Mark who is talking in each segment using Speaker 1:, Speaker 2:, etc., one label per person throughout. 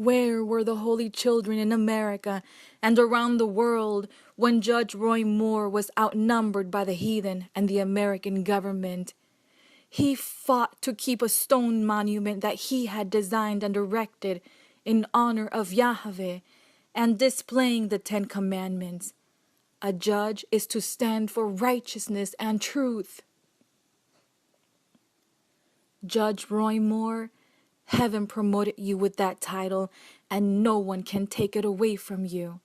Speaker 1: Where were the holy children in America and around the world when Judge Roy Moore was outnumbered by the heathen and the American government? He fought to keep a stone monument that he had designed and erected in honor of Yahweh and displaying the 10 Commandments. A judge is to stand for righteousness and truth. Judge Roy Moore, heaven promoted you with that title, and no one can take it away from you.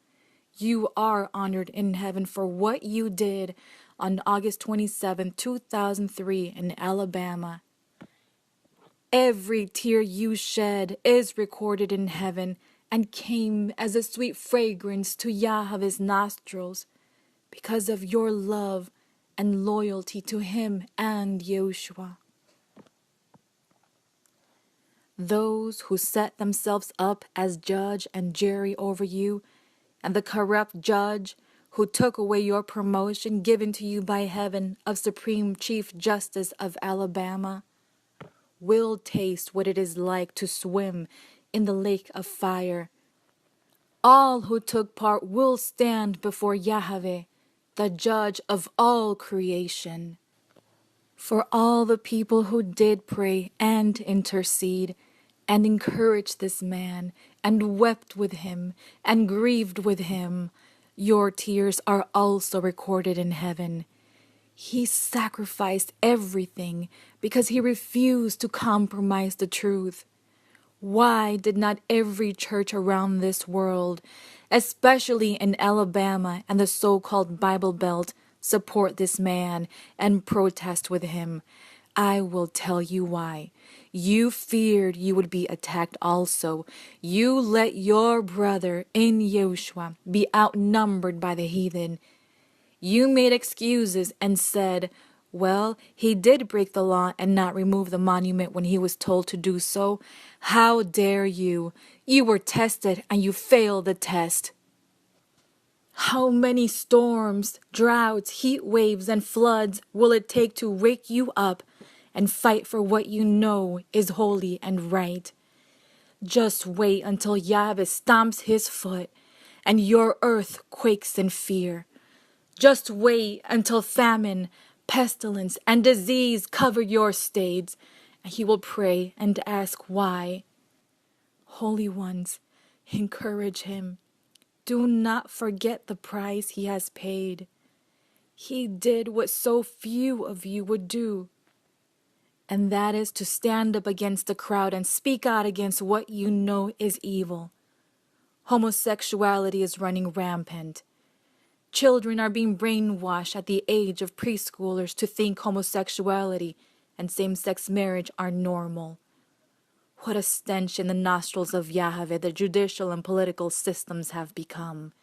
Speaker 1: You are honored in heaven for what you did on August 27, 2003 in Alabama. Every tear you shed is recorded in heaven and came as a sweet fragrance to Yahweh's nostrils because of your love and loyalty to him and Yeshua. Those who set themselves up as judge and jury over you, and the corrupt judge who took away your promotion given to you by heaven of Supreme Chief Justice of Alabama, will taste what it is like to swim in the lake of fire. All who took part will stand before Yahweh, the judge of all creation. For all the people who did pray and intercede, and encouraged this man, and wept with him, and grieved with him, your tears are also recorded in heaven. He sacrificed everything because he refused to compromise the truth. Why did not every church around this world, especially in Alabama and the so-called Bible Belt, support this man and protest with him? I will tell you why. You feared you would be attacked also. You let your brother in Yeshua be outnumbered by the heathen. You made excuses and said, well, he did break the law and not remove the monument when he was told to do so. How dare you? You were tested and you failed the test. How many storms, droughts, heat waves, and floods will it take to wake you up and fight for what you know is holy and right? Just wait until Yahweh stomps his foot and your earth quakes in fear. Just wait until famine, pestilence, and disease cover your states, and he will pray and ask why. Holy ones, encourage him. Do not forget the price he has paid. He did what so few of you would do, and that is to stand up against the crowd and speak out against what you know is evil. Homosexuality is running rampant. Children are being brainwashed at the age of preschoolers to think homosexuality and same-sex marriage are normal. What a stench in the nostrils of Yahweh the judicial and political systems have become.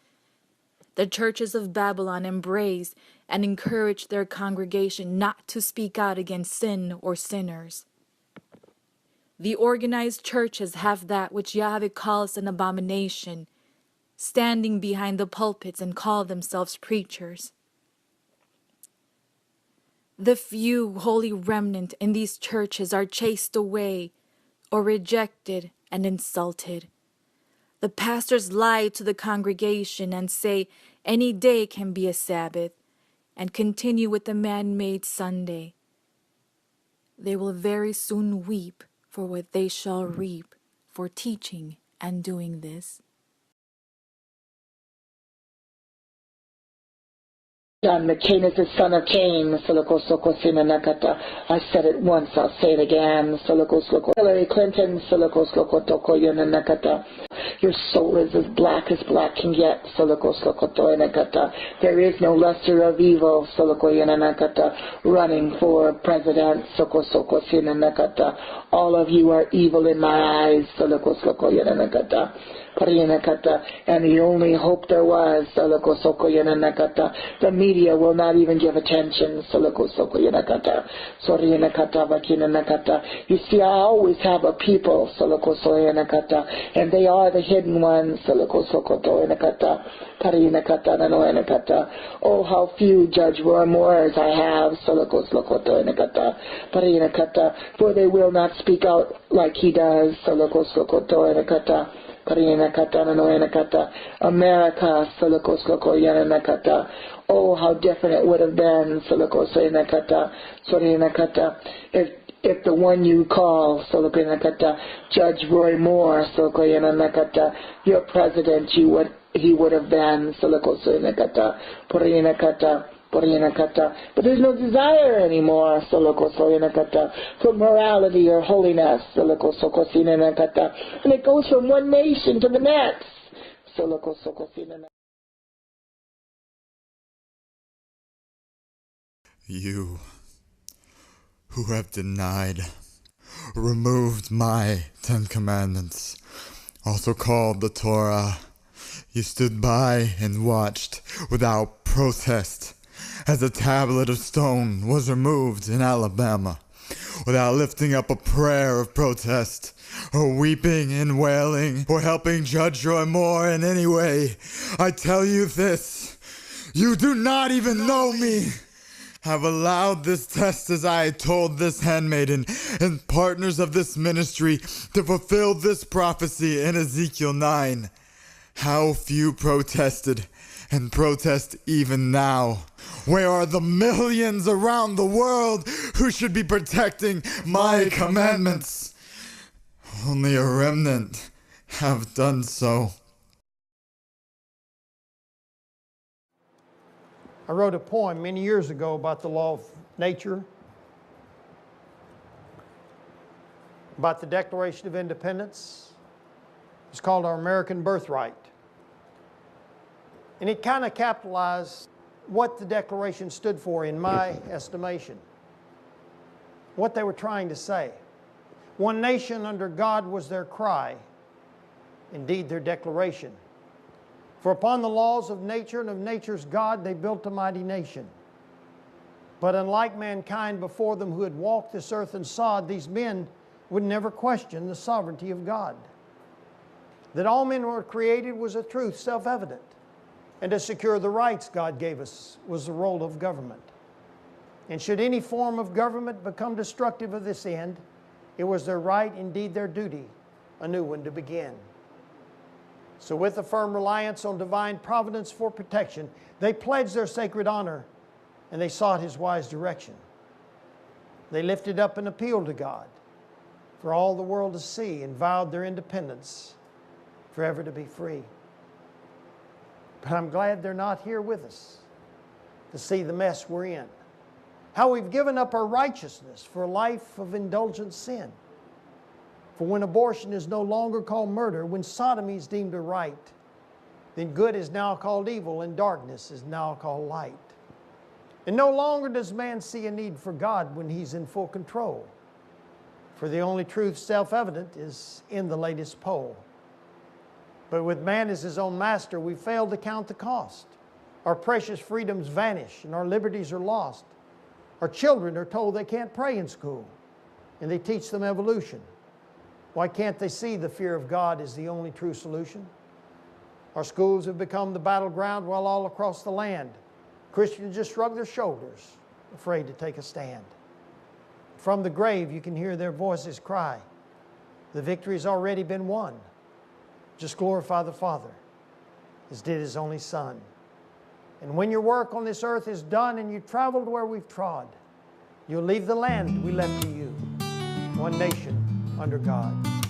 Speaker 1: The churches of Babylon embrace and encourage their congregation not to speak out against sin or sinners. The organized churches have that which Yahweh calls an abomination, standing behind the pulpits and call themselves preachers. The few holy remnant in these churches are chased away or rejected and insulted. The pastors lie to the congregation and say any day can be a Sabbath and continue with the man-made Sunday. They will very soon weep for what they shall reap for teaching and doing this.
Speaker 2: John McCain is the son of Cain. I said it once, I'll say it again. Hillary Clinton. Your soul is as black can get. There is no lesser of evil running for president. All of you are evil in my eyes. And the only hope there was, the media will not even give attention. You see, I always have a people, and they are the hidden ones. Oh, how few Judge Roy Moores I have, for they will not speak out like he does. America, oh, how different it would have been, if the one you call, Judge Roy Moore, your president, he would have been, but there's no desire anymore for morality or holiness, and it goes from one nation to the next.
Speaker 3: You who have denied, removed my 10 Commandments, also called the Torah, you stood by and watched without protest as a tablet of stone was removed in Alabama, without lifting up a prayer of protest, or weeping and wailing, or helping Judge Roy Moore in any way. I tell you this, you do not even know me. Have allowed this test as I told this handmaiden and partners of this ministry to fulfill this prophecy in Ezekiel 9. How few protested and protest even now. Where are the millions around the world who should be protecting my commandments? Only a remnant have done so.
Speaker 4: I wrote a poem many years ago about the law of nature, about the Declaration of Independence. It's called Our American Birthright. And it kind of capitalized what the Declaration stood for in my estimation, what they were trying to say. One nation under God was their cry, indeed their declaration. For upon the laws of nature and of nature's God they built a mighty nation. But unlike mankind before them who had walked this earth and sod, these men would never question the sovereignty of God. That all men were created was a truth self-evident, and to secure the rights God gave us was the role of government. And should any form of government become destructive of this end, it was their right, indeed their duty, a new one to begin. So with a firm reliance on divine providence for protection, they pledged their sacred honor and they sought His wise direction. They lifted up an appeal to God for all the world to see and vowed their independence, forever to be free. But I'm glad they're not here with us to see the mess we're in. How we've given up our righteousness for a life of indulgent sin. For when abortion is no longer called murder, when sodomy is deemed a right, then good is now called evil and darkness is now called light. And no longer does man see a need for God when he's in full control. For the only truth self-evident is in the latest poll. But with man as his own master, we fail to count the cost. Our precious freedoms vanish and our liberties are lost. Our children are told they can't pray in school, and they teach them evolution. Why can't they see the fear of God is the only true solution? Our schools have become the battleground while all across the land Christians just shrug their shoulders, afraid to take a stand. From the grave you can hear their voices cry, the victory's already been won. Just glorify the Father, as did His only Son. And when your work on this earth is done and you've traveled where we've trod, you'll leave the land we left to you, one nation under God.